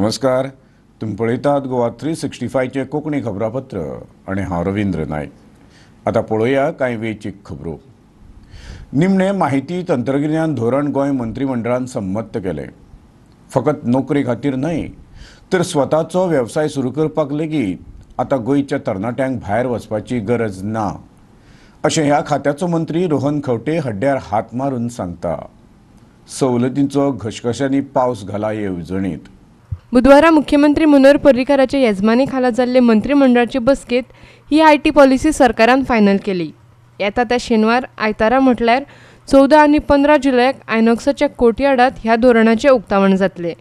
नमस्कार, तुम्ही पळयतात गोवा 365चे कोंकणी खबरापत्र आणि हांव रवींद्र नायक। आता पळोवया कांय वेंचीक खबरो। निमणे माहिती तंत्रगिन्यान धोरण गोंय मंत्रिमंडळान संमत केले। फकत नोकरी खातीर न्हय तर स्वताचो वेवसाय सुरू करपाक लेगीत आता गोंयच्या तरणाट्यांक भायर वचपाची गरज ना, अशें ह्या खात्याचो मंत्री रोहन खंवटे हड्ड्यार हात मारून सांगता। सवलतींचो घशघशांनी पावस घाला येवजणीत। बुधवारा मुख्यमंत्री मनोहर पर्रीकाराच्या येजमानी खाला जाल्ले मंत्रिमंडळाचे बसकेत ही आयटी पॉलिसी सरकारान फायनल केली। येता त्या शेनवार आयतारा म्हटल्यार 14 आनी 15 जुलयाक आयनॉक्साच्या कोर्टयार्डात ह्या धोरणाचे उक्तावण जातले।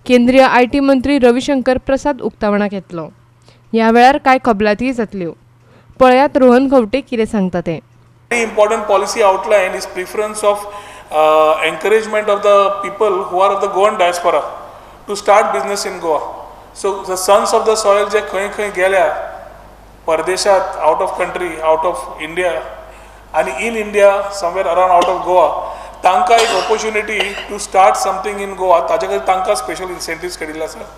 केंद्रीय आयटी मंत्री रविशंकर प्रसाद उक्तावणाक येतलो। ह्या वेळार कांय कबलातीय जातल्यो। पळयात रोहन खंवटे कितें सांगता ते। Important policy outline is preference of encouragement of the people who are of the Goan diaspora to start business in Goa. So the sons of the soil जे खंय गेल्या परदेशात, out of country, out of India and in India somewhere around out of Goa, तांकां एक opportunity to start something in Goa, ताजे खातीर तांकां special incentives केल्ले आसा।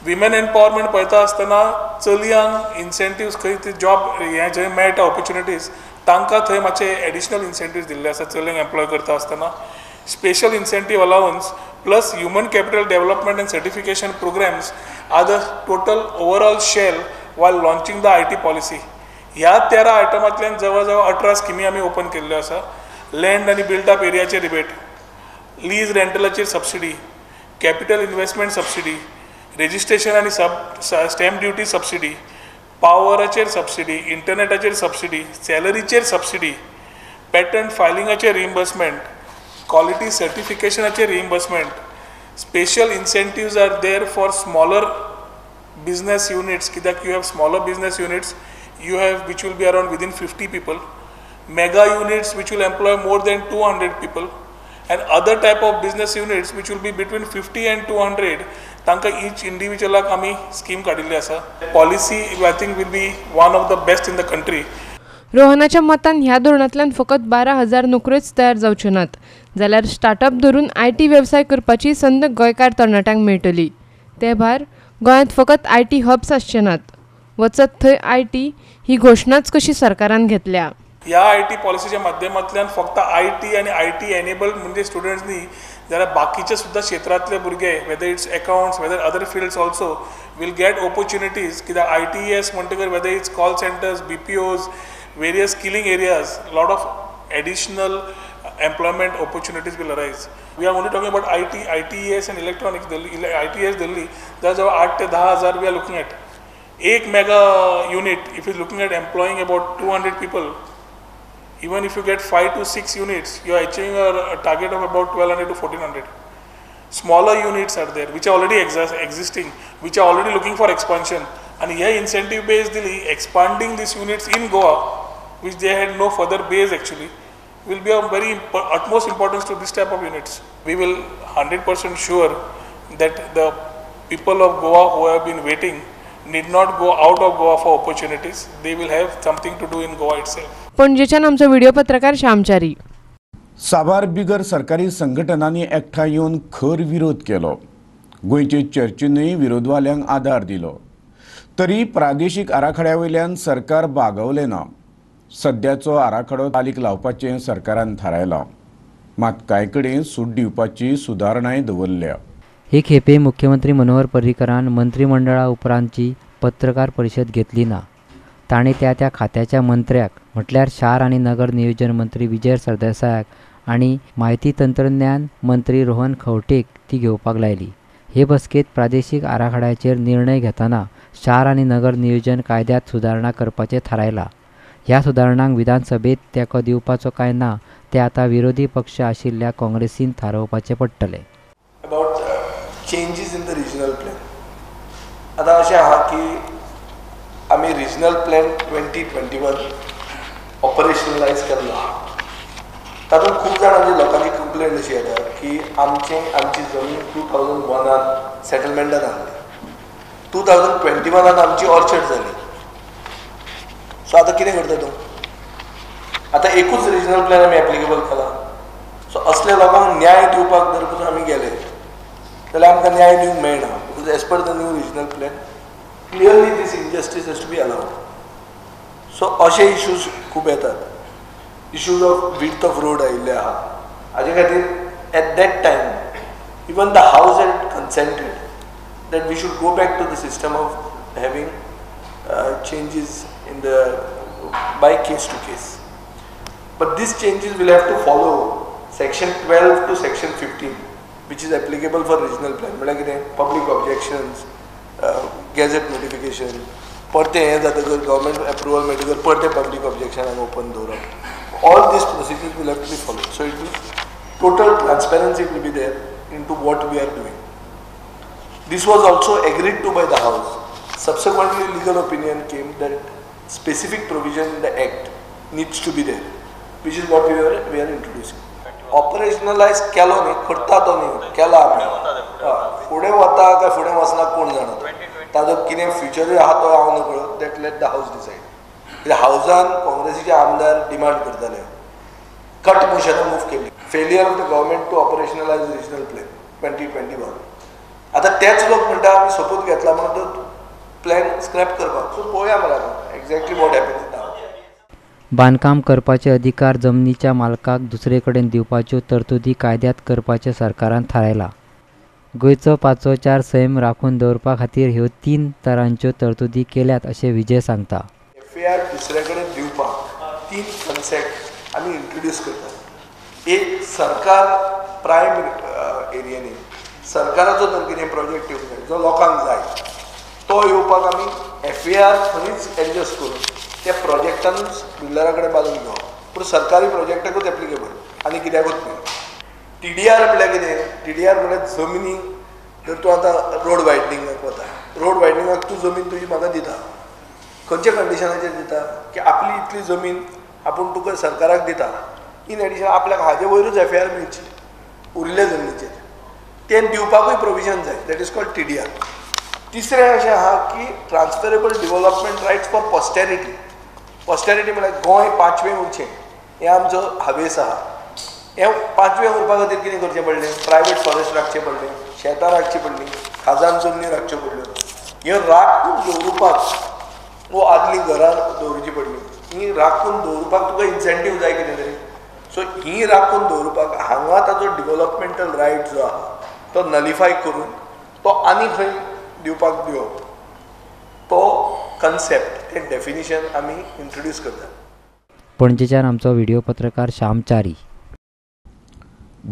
विमेन एम्पावरमेंट पळयता आसतना चलयांक इन्सेंटिव्स खंय ते जॉब हे जे मेळटा ऑपॉर्च्युनिटीज तांकां थंय मातशे एडिशनल इन्सेंटिव्स दिल्ले आसा। चलयांक एम्प्लॉय करता आसतना special incentive allowance plus human capital development and certification programs are the total overall shell while launching the IT policy. ह्या 13 आयटमांतल्यान जवळ 18 स्किमी आमी ओपन केल्ल्यो आसा। लँड आनी बिल्ट अप एरियाचे रिबेट, लीज रेंटलाचेर subsidy, capital investment subsidy, registration आनी स्टॅम्प ड्युटी सबसिडी, पावराचेर सबसिडी, इंटरनेटाचेर सबसिडी, सॅलरीचेर सबसिडी, पेटंट फायलिंगाचेर reimbursement, quality certification reimbursement. Special incentives are there for smaller business units. Kidak you have smaller business units, you have which will be around within 50 people, mega units which will employ more than 200 people, and other type of business units which will be between 50 and 200. Tanka each individual आमी scheme काडिल्ली आसा। Policy I think will be one of the best in the country. रोहनाच्या मतान ह्या धोरणांतल्यान फकत 12,000 नोकऱ्योच तयार जावच्यो नात, जाल्यार startup धरून आयटी वेवसाय करपाची संद गोंयकार तरणाट्यांक मेळटली। ते भायर गोंयांत फकत आयटी हब्स आसचे नात, वचत थंय आयटी ही घोशणाच कशी सरकारान घेतल्या। ह्या आयटी पॉलिसीच्या माध्यमांतल्यान फक्त आयटी आणि आयटी एनेबल्ड म्हणजे स्टुडंट्स न्ही, जाल्यार बाकीचे सुद्धा क्षेत्रांतले भुरगे whether it's accounts whether other fields also will get opportunities. कित्याक ITES म्हणटकर whether it's call centres, BPOs, various skilling areas, lot of additional employment opportunities will arise. We are only talking about IT, ITES and electronics. ITES Delhi, that's about 8 to 10,000 we are looking at. Ek mega unit, if you're looking at employing about 200 people, even if you get 5 to 6 units, you are achieving a target of about 1,200 to 1,400. Smaller units are there, which are already existing, which are already looking for expansion. And here incentive based Delhi, expanding these units in Goa, which they had no further base actually, will be of very utmost importance to this type of units. We will 100% sure that the people of Goa who have been waiting need not go out of Goa for opportunities. They will have something to do in Goa itself. पणजेच्यान आमचो video पत्रकार श्यामचारी। साबार बिगर सरकारी संघटनांनी एकठांय येवन खर विरोध केलो। गोंयचे चर्चीनूय विरोधवाल्यांक आदार दिलो, तरी प्रादेशीक आराखड्या वयल्यान सरकार बागवले ना। सद्याचो आराखडो चालीक लावपाचें सरकारान थारायलां, मात कांय कडेन सूट दिवपाची सुदारणाय दवरल्या। हे खेपे मुख्यमंत्री मनोहर पर्रीकारान मंत्रिमंडळा उपरांतची पत्रकार परिशद घेतली ना। ताणें त्या खात्याच्या मंत्र्याक म्हटल्यार शार आनी नगर नियोजन मंत्री विजय सरदेसायाक आनी माहिती तंत्रज्ञान मंत्री रोहन खंवटेक ती घेवपाक लायली। हे बसकेत प्रादेशीक आराखड्याचेर निर्णय घेताना शार आनी नगर नियोजन कायद्यात सुदारणा करपाचें थारायलां। ह्या सुदारणांक विधानसभेत तेंको दिवपाचो काय ना तें आतां विरोधी पक्ष आशिल्ल्या काँग्रेसीन थारावपाचें पडटलें। About changes in the regional plan, आतां अशें आहा की आमी रिजनल प्लॅन 2021 ऑपरेशनलायज केल्लो। तातूंत खूब जाणांची लोकांची कंप्लेंट अशी येता की आमची जमीन 2001 सेटलमेंटान आहली, 2021 आमची ऑर्चर्ड जाली। सो आतां कितें करता तूं? आतां एकूच रिजनल प्लॅन आमी एप्लिकेबल केला। सो असल्या लोकांक न्याय दिवपाक जर आमी गेले जाल्यार आमकां न्याय दिवंक मेळना। because as per the new regional plan, clearly this injustice has to be allowed. So अशे issues खूब येतात. Issues of width of road आयिल्ले आहा. हाजे खातीर at that time, even the House had consented that we should go back to the system of having changes in the by case to case. But these changes will have to follow section 12 to section 15, which is applicable for regional plan. Like public objections, gazette notification, परते हे जातकर government approval मेळटकर परते public objection and open दवरप. All these procedures will have to be followed. So it will total transparency will be there into what we are doing. This was also agreed to by the House. Subsequently, legal opinion came that specific provision in the Act needs to be there, which is what we are introducing. Operationalize केलो न्ही, करता तो न्ही, केला आमी. फुडें वता काय फुडें वचना कोण जाणा. ताजो कितें फ्युचरूय आहा तो हांव नकळो. That let the house decide. कित्याक हावसान काँग्रेसीचे आमदार डिमांड करताले. कट मोशनां मूव केली. Failure of the government to operationalise regional plan 2021. आता तेच लोक म्हणटा आमी सपोज घेतला म्हणून तो प्लॅन स्क्रॅप करपाक. सो पळोवया मरे एक्झॅक्टली वॉट हॅपन्स नाव. बांदकाम करपाचे अधिकार जमनीच्या मालकाक दुसरे कडेन दिवपाच्यो तरतुदी कायद्यात करपाचे सरकारान थारायला. गोंयचो 504 सैम राखून दवरपा खातीर ह्यो 3 तरांच्यो तरतुदी केल्यात अशें विजय सांगता. FAR दुसरे कडेन दिवपाक 3 कन्सेप्ट आमी इंट्रोड्यूस करतात. एक सरकार प्रायम एरियांनी सरकाराचो जर कितें प्रोजेक्ट येवंक जाय जो लोकांक जाय तो येवपाक आमी FAR खंयच एडजस्ट करून त्या प्रोजेक्टानूच बिल्डरा कडेन बांदून घेवप. पूण सरकारी प्रोजेक्टाकूच एप्लिकेबल आनी कित्याकूच न्ही. TDR म्हळ्यार कितें? TDR म्हळ्यार जमिनी जर तूं आतां रोड वायडनिंगाक वता, रोड वायडनिंगाक तूं जमीन तुजी म्हाका दिता. खंयच्या कंडिशनाचेर दिता की आपली इतली जमीन आपूण तुका सरकाराक दिता. इन एडिशन आपल्याक हाजे वयरूच FAR मेळची उरिल्ल्या जमनीचेर. तें दिवपाकूय प्रोविजन जाय. That is called TDR. तिसरें अशें आहा की ट्रान्सफरेबल डेव्हलपमेंट रायट्स फॉर पॉस्टेरिटी. पॉस्टेरिटी म्हळ्यार गोंय 5वें उरचें हें आमचो हावेस आहा. हें 5वें उरपा खातीर कितें करचें पडलें? प्रायवेट फॉरेस्ट राखचें पडलें, शेतां राखचीं पडलीं, खाजान जमनी राखच्यो पडल्यो. ह्यो राखून दवरुपाक वो आदलीं घरां दवरची पडलीं. ही राखून दवरुपाक तुका इन्सेंटीव जाय कितें तरी. सो ही राखून दवरुपाक हांगा ताजो डेव्हलपमेंटल रायट जो आहा तो नलिफाय करून तो आनी खंय दिवपाक दिवप. तो कन्सेप्ट तें डेफिनिशन आमी इंट्रोड्यूस करतात. पणजेच्यान आमचो व्हिडिओ पत्रकार श्याम च्यारी.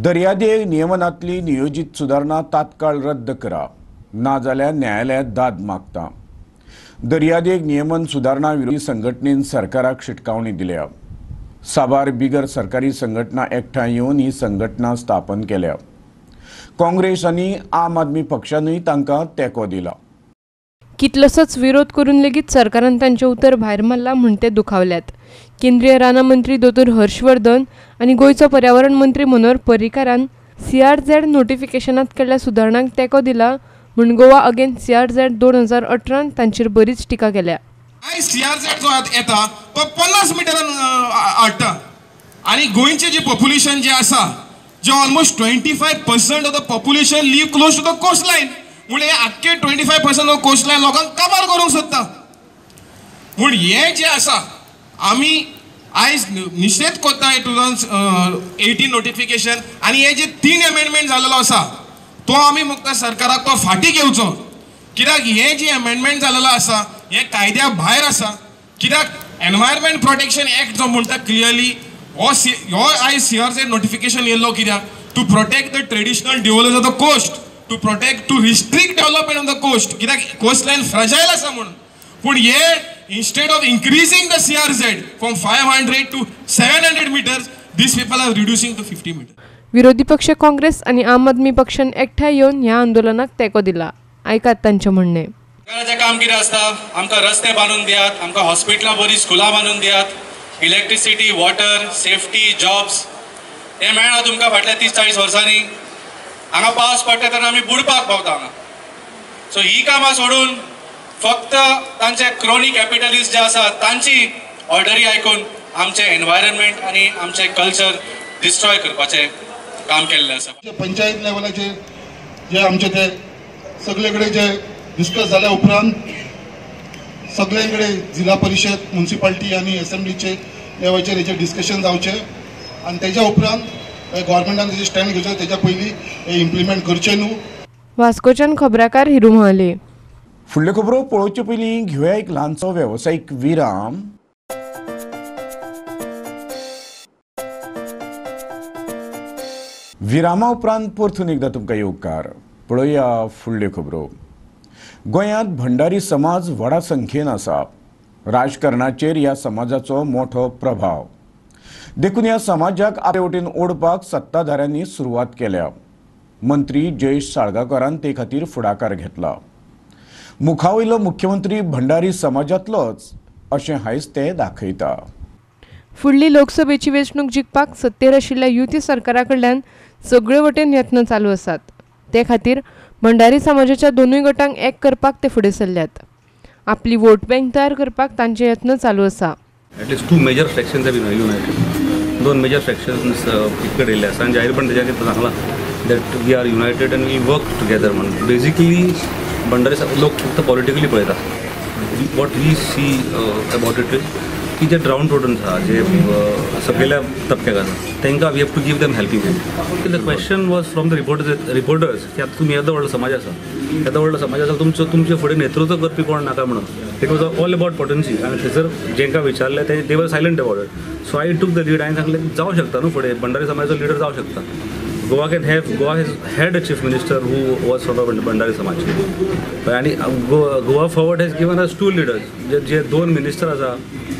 दर्यादेग नियमनांतली नियोजीत सुदारणा तात्काळ रद्द करा नाजाल्यार न्यायालयात दाद मागता. दर्यादेग नियमन सुदारणा विरोधी संघटनेन सरकाराक शिटकावणी दिल्या. साबार बिगर सरकारी संघटना एकठांय येवन ही संघटना स्थापन केल्या. काँग्रेस आनी आम आदमी पक्षानूय तांकां तेंको दिला. कितलोसोच विरोध करून लेगीत सरकारान तांचें उतर भायर मारला म्हूण ते दुखावल्यात. केंद्रीय राना मंत्री दोतोर हर्षवर्धन आनी गोंयचो पर्यावरण मंत्री मनोहर पर्रीकारान CRZ नोटिफिकेशनांत केल्ल्या सुदारणांक तेंको दिला म्हूण गोवा अगेन्स्ट CRZ 2018 तांचेर बरीच टिका केल्या. CRZ जो येता तो 50 मिटरान हाडटा आनी गोंयचें जे पॉप्युलेशन जे आसा जे almost 25% of the population live close to the coastline. म्हणजे आख्खे 25% ऑफ कोस्ट लायन लोकांक काबार करूंक सोदता. पूण हे जे आसा आमी आयज निशेध कोत्ता 2018 नोटिफिकेशन आनी हे जे 3 अमेंडमेंट जाल्लो आसा तो आमी मुक्ता सरकाराक तो फाटी घेवचो. कित्याक हे जे अमेंडमेंट जाल्लो आसा हे कायद्या भायर आसा. कित्याक एनवायरमेंट प्रोटेक्शन एक्ट जो म्हणटा क्लियरली हो आयज CRZ नोटिफिकेशन येयल्लो कित्याक to protect the traditional developers of the coast, to protect to restrict development of the coast. कित्याक कोस्ट लायन फ्रजायल आसा म्हणून. पूण हे instead of increasing the CRZ from 500 to 700 meters, these people are reducing to 50 meters. विरोधी पक्ष काँग्रेस आणि आम आदमी पक्षान एकठांय येवन ह्या आंदोलनाक तेंको दिला. ऐकात तांचे म्हणणे. सरकाराचें काम कितें आसता? आमकां रस्ते बांदून दियात, आमकां हॉस्पिटलां बरी स्कुलां बांदून दियात, इलेक्ट्रिसिटी, वॉटर, सेफ्टी, जॉब्स हे मेळना तुमकां फाटल्या 30-40 वर्सांनी. हांगा पावस पडटा तेन्ना आमी बुडपाक पावता हांगा. सो ही कामां सोडून फक्त तांचे क्रोनी कॅपिटलिस्ट जे आसात तांची ऑर्डरी आयकून आमचे एनवायरमेंट आनी आमचे कल्चर डिस्ट्रॉय करपाचें काम केल्लें आसा. पंचायत लेवलाचेर जे आमचे ते सगळे कडेन जे डिस्कस जाल्या उपरांत सगळे कडेन जिल्हा परिषद म्युनिसिपालिटी आनी असेंब्लीचे लेवलचेर हेचे डिस्कशन जावचे आनी तेच्या उपरांत गव्हर्मेंटान जे स्टँड घेवचे तेच्या पयलीं हे इम्प्लिमेंट करचे न्हू. वास्कोच्यान खबराकार हिरू महाले. फुडल्यो खबरो पळोवचे पयलीं घेवया एक ल्हानसो वेवसायीक विराम. विरामा उपरांत परतून एकदा तुमकां येवकार. पळोवया फुडल्यो खबरो. गोंयांत भंडारी समाज व्हडा संख्येन आसा. राजकारणाचेर ह्या समाजाचो मोठो प्रभाव. देखून ह्या समाजाक आपले वटेन ओडपाक सत्ताधाऱ्यांनी सुरवात केल्या. मंत्री जयेश साळगांवकारान ते खातीर फुडाकार घेतला. मुखावयलो मुख्यमंत्री भंडारी समाजांतलोच अशें आयज ते दाखयता. फुडली लोकसभेची वेंचणूक जिखपाक सत्तेर आशिल्ल्या युती सरकारा कडल्यान सगळे वटेन यत्न चालू आसात. ते खातीर भंडारी समाजाच्या दोनूय गटांक एक करपाक ते फुडें सरल्यात. आपली वोट बँक तयार करपाक तांचे यत्न चालू आसा. At least 2 major fractions have been united. 2 major fractions इकडे येयले आसा आनी जाहीरपण तेच्या खातीर सांगला दॅट वी आर युनायटेड आनी वी वर्क टुगेदर म्हणून. बेजिकली भंडारी लोक फक्त पॉलिटिकली पळयता. What we see about it is की जे ड्राउंड रोडन्स आहा जे सकयल्या तबक्याक आसा तांकां we have to give them helping hand. The question was from the reporters की आतां तुमी येदो व्हडलो समाज आसा येदो व्हडलो समाज आसा तुमचे फुडें नेतृत्व करपी कोण नाका म्हणून. इट वॉज ऑल अबाउट पोटन्सी आनी थंयसर जेंकां विचारलें दे वर silent about it. So I took the lead. हांवें सांगलें जावं शकता न्हू फुडें भंडारी समाजाचो लिडर जावं शकता. Goa has had a chief minister who was from the Bandari Samaj. And Goa Forward has given us 2 leaders. जे 2 minister आसा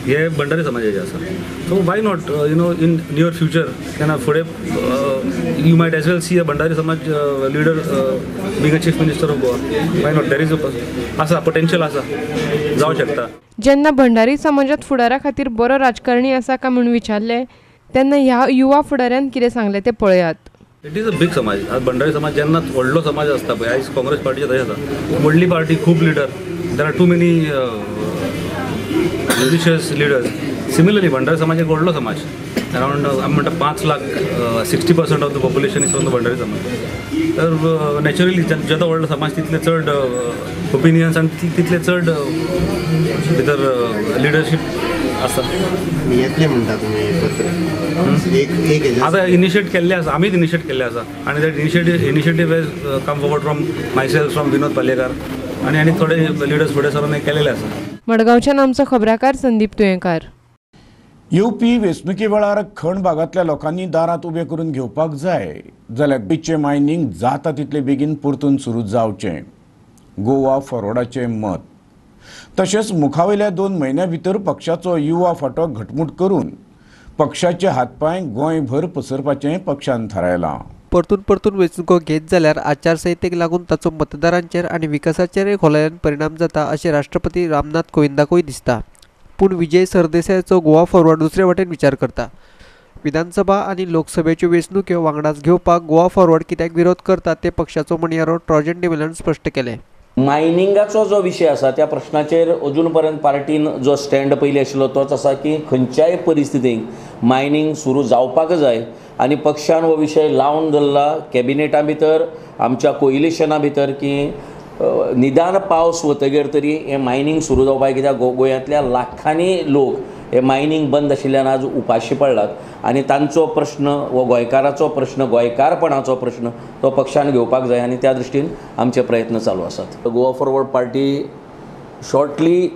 हे भंडारी समाजाचे आसा. So why not in near future can फुडें you might as well see a Bandari Samaj leader being a chief minister of Goa. Why not? There is आसा potential आसा जावं शकता. जेन्ना भंडारी समाजात फुडारा खातीर बरो राजकारणी आसा काय म्हणून विचारले तेन्ना ह्या युवा फुडाऱ्यान कितें सांगलें ते पळयात. इट इज अ बिग समाज. आज भंडारी समाज जेन्ना व्हडलो समाज आसता पळय आयज काँग्रेस पार्टीचे थंय आसा व्हडली पार्टी खूब leader there are too many ambitious leaders. Similarly Bhandari समाज एक व्हडलो समाज अरावंड आमी म्हणटा 5 lakh 60% of the population is from the Bhandari समाज. तर नॅचरली जेदो व्हडलो समाज तितले चड ओपिनियन्स आनी तितले चड भितर लिडरशीप आसा. येतले म्हणटा तुमी आतां इनिशिएट केल्ले आसा आमीच इनिशिएट केल्ले आसा आनी that initiative has come forward from myself from Vinod Palekar आनी थोडे लिडर्स फुडें सरून केलेले आसा. मडगांवच्यान आमचो खबराकार संदीप तुयेंकार. येवपी वेंचणुके वेळार खण भागांतल्या लोकांनी दारांत उबें करून घेवपाक जाय जाल्यार गोंयचें मायनिंग जाता तितले बेगीन परतून सुरू जावचें. गोवा फॉरवर्डाचें मत. तशेंच मुखावयल्या 2 म्हयन्यां भितर पक्षाचो युवा फांटो घटमूट करून पक्षाचे हातपाय गोंयभर पसरपाचें पक्षान थारायलां. परतून वेंचणुको घेत जाल्यार आचारसंहितेक लागून ताचो मतदारांचेर आनी विकासाचेरय खोलयेन परिणाम जाता अशें राष्ट्रपती रामनाथ कोविंदाकूय दिसता. पूण विजय सरदेसायाचो गोवा फॉरवर्ड दुसरे वटेन विचार करता. विधानसभा आनी लोकसभेच्यो वेंचणुक्यो वांगडाच घेवपाक गोवा फॉरवर्ड कित्याक विरोध करता ते पक्षाचो म्हणयारो ट्रॉजन डिमेलन स्पश्ट केलें. मायनिंगाचो जो विशय आसा त्या प्रश्नाचेर अजून पर्यंत पार्टीन जो स्टँड पयलीं आशिल्लो तोच आसा की खंयच्याय परिस्थितीक मायनिंग सुरू जावपाक जाय आनी पक्षान हो विशय लावन धरला कॅबिनेटा भितर आमच्या कोइलिशना भितर की निदान पावस वतगीर तरी हे मायनिंग सुरू जावपाक. कित्याक गोंयांतल्या लाखांनी लोक हे मायनिंग बंद आशिल्ल्यान आज उपाशी पडलात आनी तांचो प्रश्न हो गोंयकाराचो प्रश्न गोंयकारपणाचो प्रश्न तो पक्षान घेवपाक जाय आनी त्या दृश्टीन आमचे प्रयत्न चालू आसात. Goa Forward Party shortly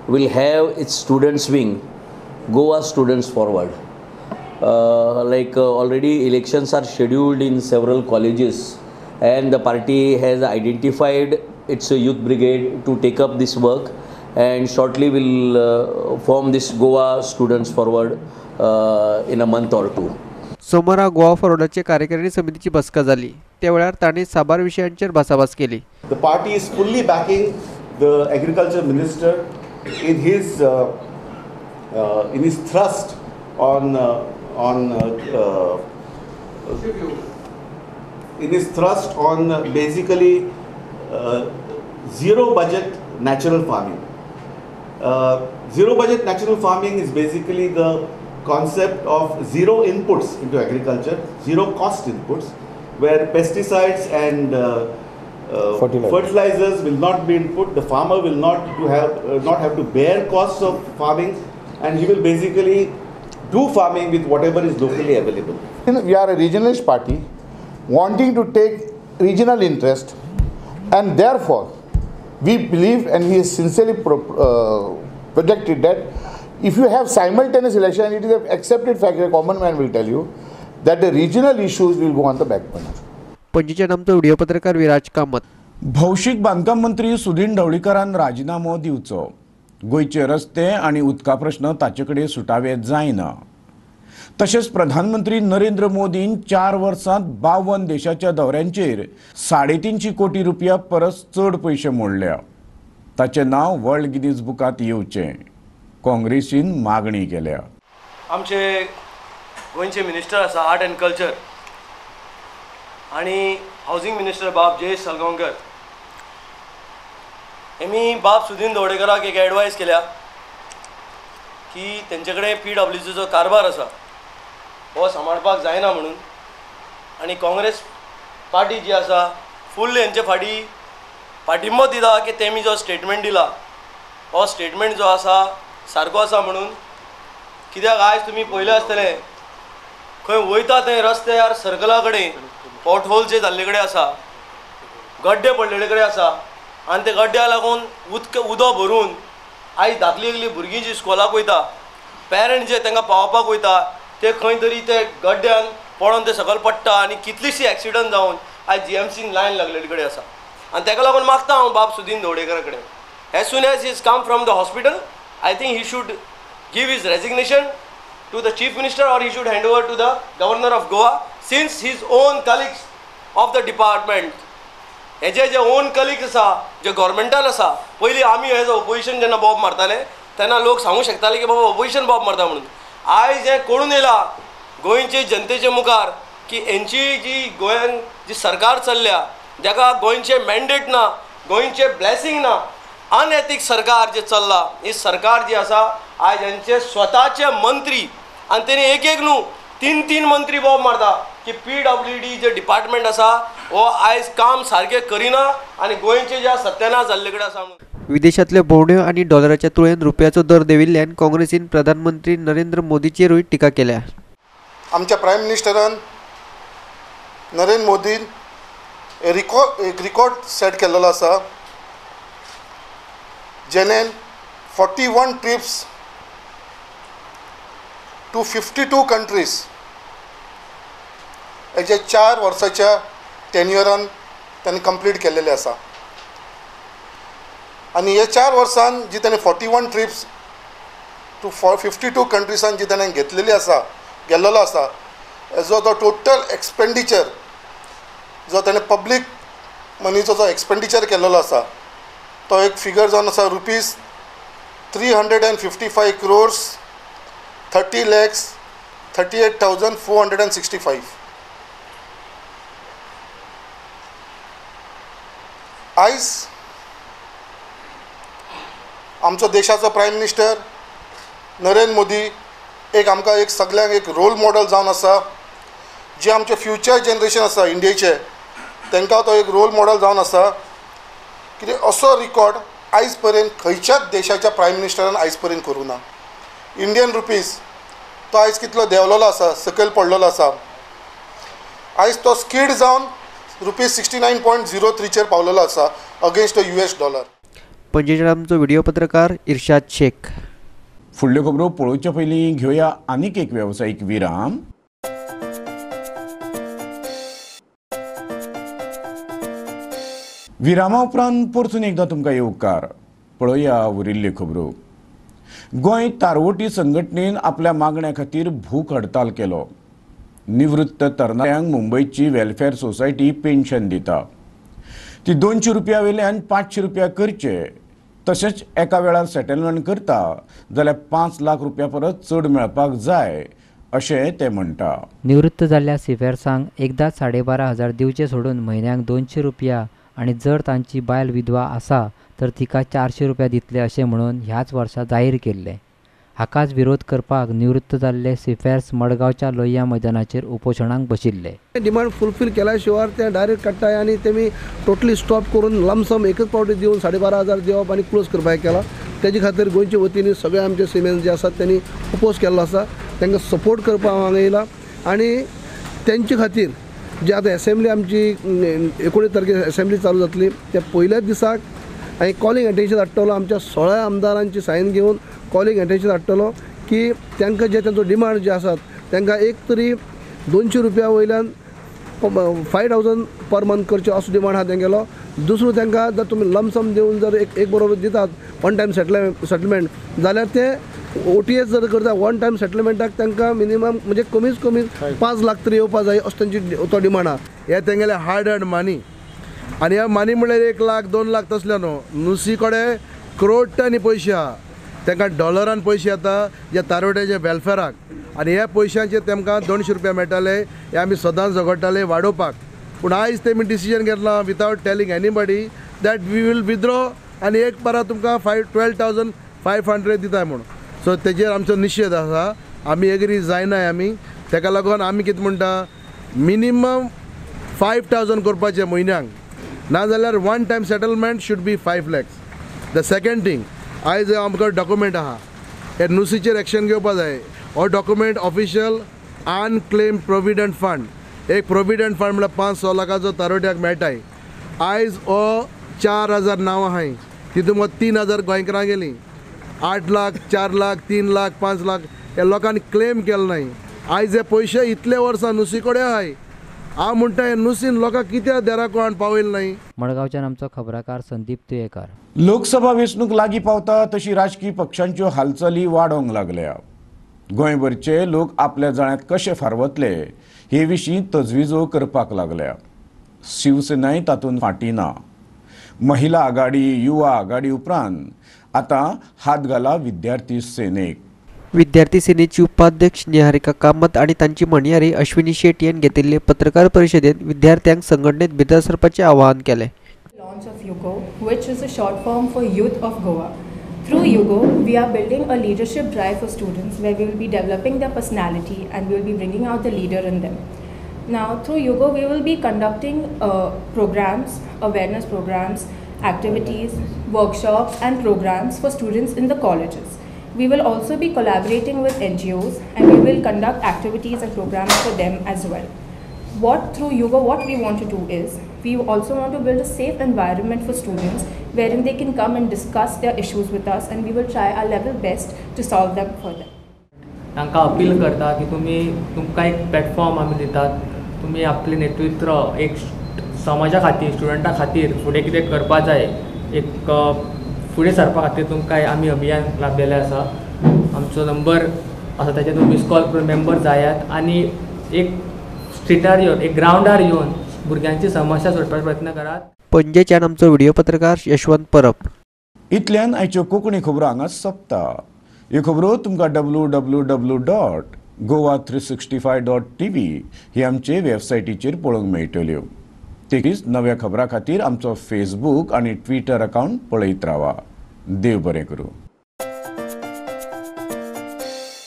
will have its Students wing Goa Students Forward. like already elections are scheduled in several colleges and the party has identified its youth brigade to take up this work and shortly will form this Goa Students Forward in a month or 2. सोमारा गोवा फॉरवर्डाचे कार्यकारिणी समितीची बसका जाली. त्या वेळार तांणी साबार विशयांचेर भासाभास केली. The party is fully backing the agriculture minister in his thrust on basically zero budget natural farming. Zero budget natural farming is basically the concept of zero inputs into agriculture, zero cost inputs, where pesticides and fertilizers will not be input. The farmer will not have to bear costs of farming, and he will basically do farming with whatever is locally available. We are a regionalist party wanting to take regional interest, and therefore we believe, and we sincerely projected that if you have simultaneous election, it is an accepted fact, a common man will tell you that the regional issues will go on the back burner. पणजीच्या आमचो video पत्रकार विराज कामत. भौशीक बांदकाम मंत्री सुदीन ढवळीकरान राजीनामो दिवचो. गोंयचे रस्ते आणि उदका प्रश्न ताचे कडेन सुटावे जायना. तशेंच प्रधानमंत्री नरेंद्र मोदीन 4 वर्सांत 52 देशाच्या दौऱ्यांचेर 350 कोटी रुपया परस चड पयशे मोडल्या. ताचे नाव वर्ल्ड गिनीज बुकांत येवचें. काँग्रेसीन मागणी केल्या. आमचे गोंयचे मिनिस्टर आसा आर्ट एंड कल्चर आणि हावजिंग मिनिस्टर बाब जयेश साळगांवकर हेमी बाब सुदीन ढवळीकराक एक एडवायस केल्या की तेंचे कडेन PWCचो कारभार आसा हो सांबाळपाक जायना म्हणून, आणि काँग्रेस पार्टी जी आसा फुल्ल हेंचे फाटी पाठिंबो दिला की तेमी जो स्टेटमेंट दिला हो स्टेटमेंट जो आसा सारको आसा म्हणून. कित्याक आयज तुमी पळयलें आसतलें खंय वयता थंय रस्त्यार सर्कला कडेन पॉटहोल जे जाल्ले कडेन आसा, गड्डे पडलेले कडेन आसा, आनी ते गड्ड्याक लागून उदक भरून आयज धाकली एकली भुरगीं जीं स्कॉलाक वयता, पेरंट जे तांकां पावोवपाक वयता ते खंय तरी ते गड्ड्यान पडोन ते सकयल पडटा आनी कितलीशीं एक्सिडंट जावन आयज GMCन लायन लागलेली कडेन आसा. आनी ताका लागून मागता हांव बाब सुदीन ढवळीकरा कडेन, as soon as is come from the hospital I think he should give his resignation to the chief minister, or he should hand over to the governor of Goa, since his own colleagues of the department, जे own colleagues आसा जे गव्हर्मेंटान आसा, पयलीं आमी age opposition जेन्ना Bob मारताले तेन्ना लोक सांगूंक शकताले की बाबा ऑपोजिशन बॉब मारता म्हणून. आयज हें कळून येयला गोंयचे जनतेचे मुखार की हेंची जी गोंयान जी सरकार चल्ल्या जाका गोंयचे मॅन्डेट ना, गोंयचे ब्लेसिंग ना, अनएथीक सरकार जे चल्ला, ही सरकार जी आसा आज यांचे स्वताचे मंत्री आणि तेणी एक न्हू 3 मंत्री बॉब मारता की PWD जे डिपार्टमेंट आसा हो आयज काम सारखे करिना आणि गोंयचे ज्या सत्यानाश जाल्ले कडेन आसा. विदेशातल्या भोवण्यो आणि डॉलराच्या तुळेन रुपयाचो दर देविल्ल्यान काँग्रेसीन प्रधानमंत्री नरेंद्र मोदीचेरूय टिका केल्या. आमच्या प्रायम मिनिस्टरान नरेंद्र मोदीन एक रिकॉर्ड सेट केलेलो आसा, जेणेन 41 ट्रिप्स टू 52 कंट्रीज हेजे 4 वर्साच्या टेन्युअरान त्यांनी कंप्लीट केलेले आसा. आणि हे 4 वर्सान जी ताणें 41 ट्रिप्स टू 52 कंट्रीसान जी ताणें घेतलेली आसा, गेल्लेलो आसा, हेजो जो टोटल एक्सपेंडिचर जो ताणें पब्लीक मनीचो जो एक्सपेंडिचर केल्लो आसा तो एक फिगर जावन आसा ₹355 crores 30,38,465. आयज आमचो देशाचो प्रायम मिनिस्टर नरेंद्र मोदी एक आमकां एक सगळ्यांक एक रोल मॉडेल जावन आसा. जे आमचे फ्युचर जनरेशन आसा इंडियेचे तांकां तो एक रोल मॉडेल जावन आसा. कितें असो रिकॉर्ड आयज पर्यंत खंयच्याच देशाच्या प्रायम मिनिस्टरान आयज पर्यंत करूं ना. इंडियन रुपीज तो आयज कितलो देंवलेलो आसा, सकयल पडलेलो आसा. आयज तो स्किड जावन ₹69.03 पावलेलो आसा अगेन्स्ट US डॉलर. पणजेच्यान आमचो व्हिडिओ पत्रकार इर्शाद शेख. फुडल्यो खबरो पळोवचे पयलीं घेवया आनीक एक वेवसायीक विराम. विरामा उपरांत परतून एकदां तुमकां येवकार. पळोवया उरिल्ल्यो खबरो. गोंय तारवटी संघटनेन आपल्या मागण्या खातीर भूक हडताल केलो. निवृत्त तरणाट्यांक मुंबयची वेलफेअर सोसायटी पेन्शन दिता. ती ₹200 वयल्यान ₹500 करचे. तशेंच एका वेळार सेटलमेंट करता जाल्यार ₹5 लाख परस चड मेळपाक जाय अशें ते म्हणटा. निवृत्त जाल्ल्या सिफेर्सांक एकदांच 12,500 दिवचे सोडून म्हयन्याक ₹200 आणि जर तांची बायल विधवा आसा तर तिका ₹400 दितले अशें म्हणून ह्याच वर्सा जाहीर केल्ले. हाकाच विरोध करपाक निवृत्त जाल्ले सिफेर्स मडगांवच्या लोहिया मैदानाचेर उपोशणाक बशिल्ले. डिमांड फुलफील केल्या शिवाय ते डायरेक्ट काडटाय आनी तेमी टोटली स्टॉप करून लमसम एकच पावटी दिवन 12,500 दिवप आनी क्लोज करपाक केला. तेजे खातीर गोंयचे वतीन सगळे आमचे सिमेन्स जे आसात त्यांनी अपोज केल्लो आसा. तांकां सपोर्ट करपाक हांगा येयला आनी तेंचे खातीर जे आतां एसेंब्ली आमची 19 तारखेर एसेंब्ली चालू जातली त्या पयल्याच दिसाक हांवें कॉलिंग एटेन्शन धाडटलो. आमच्या 16 आमदारांची सायन घेवन कॉलिंग एटेन्शन धाडटलो की तांकां जे तांचो डिमांड जे आसात तांकां एक तरी 200 रुपया वयल्यान 5,000 पर मंथ करचे असो डिमांड आहा तेंगेलो. दुसरो तांकां जर तुमी लमसम दिवन जर एक बरोबर दितात वन टायम सेटलमेंट जाल्यार ते OTS जर करता वन टायम सेटलमेंटाक तांकां मिनिमम म्हणजे कमीच कमी 5 लाख तरी येवपा जाय असो तांची तो डिमांड आहा. हे तेंगेले हार्ड अर्न मनी आनी ह्या मनी म्हळ्यार 1 लाख 2 लाख तसले न्हू. नुसी कडेन करोडांनी पयशे आहा. तांकां डॉलरान पयशे येता जे तारोड्याचे वेलफेराक आनी ह्या पयशांचे तांकां 200 रुपया मेळटाले. हे आमी सदांच झगडटाले वाडोवपाक. पूण आयज तेमी डिसिजन घेतला without telling anybody that we will withdraw आनी एक पारा तुमकां 12,500 दिताय म्हणून. सो तेजेर आमचो निशेध आसा. आमी एग्री जायनाय आमी. ताका लागून आमी कितें म्हणटा मिनिमम 5,000 करपाचें म्हयन्याक नाजाल्यार one time settlement should be 5 lakhs. The second thing आयज आमकां डॉक्युमेंट आहा हे नुसीचेर एक्शन घेवपा जाय. हो document official unclaim provident fund एक प्रोविडंट फंड म्हळ्यार 5-6 लाखाचो तारोड्याक मेळटाय. आयज हो 4,000 नांवां आहाय तितून 3,000 गोंयकारां गेलीं. 8 लाख 4 लाख 3 लाख 5 लाख हे लोकांनी क्लेम केले नाय. आयज हे पयशे इतले वर्सां नुसी कडेन आहाय. हांव म्हणटा हे नुसीन लोकांक कित्याक देराकोण पावयल नाय. मडगांवच्यान आमचो खबराकार संदीप तुयेकार. लोकसभा वेंचणूक लागीं पावता तशी राजकीय पक्षांच्यो हालचाली वाडोंक लागल्या. गोंयभरचे लोक आपल्या जाळ्यांत कशे फारवतले हे विशीं तजविजो करपाक लागल्या. शिवसेनाय तातूंत फाटीं ना. महिला आघाडी युवा आघाडी उपरांत आतां हात घाला विद्यार्थी सेनेक. विद्यार्थी सेनेची उपाध्यक्ष निहारिका कामत आणि तांची म्हणयारी अश्विनी शेट यांनी घेतिल्ले पत्रकार परिषदेत विद्यार्थ्यांक संघटनेत भितर सरपाचे आवाहन केले. Launch of YUGO, which is a short form for Youth of Goa. Through YUGO, we are building a leadership drive for students where we will be developing their personality and we will be bringing out the leader in them. Now, through YUGO, we will be conducting programs, awareness programs, activities, workshops and programs for students in the colleges. We will also be collaborating with NGOs and we will conduct activities and programs for them as well. Through YUGO, what we want to do is, we also want to build a safe environment for students wherein they can come and discuss their issues with us and we will try our level best to solve them for them. तांकां appeal करता की तुमकां एक platform आमी दितात. तुमी आपले नेतृत्व एक समाजा खातीर स्टुडंटा खातीर फुडें कितें करपा जाय एक फुडें सरपा खातीर तुमकां आमी अभियान लाभलेलें आसा. आमचो नंबर आसा ताचेर तुमी मिस कॉल करून मेंबर जायात आनी एक स्ट्रिटार येवन एक ग्रावंडार येवन भुरग्यांची समस्या सोडपाचो प्रयत्न करात. पणजेच्यान आमचो व्हिडिओ पत्रकार यशवंत परब. इतल्यान आयच्यो कोंकणी खबरो हांगा सोंपता. ह्यो खबरो तुमकां www.goa365.tv ही आमचे वेबसायटीचेर पळोवंक मेळटल्यो. तेकीच नव्या खबरां खातीर आमचो फेसबूक आनी ट्विटर अकावंट पळयत रावा. देव बरें करूं.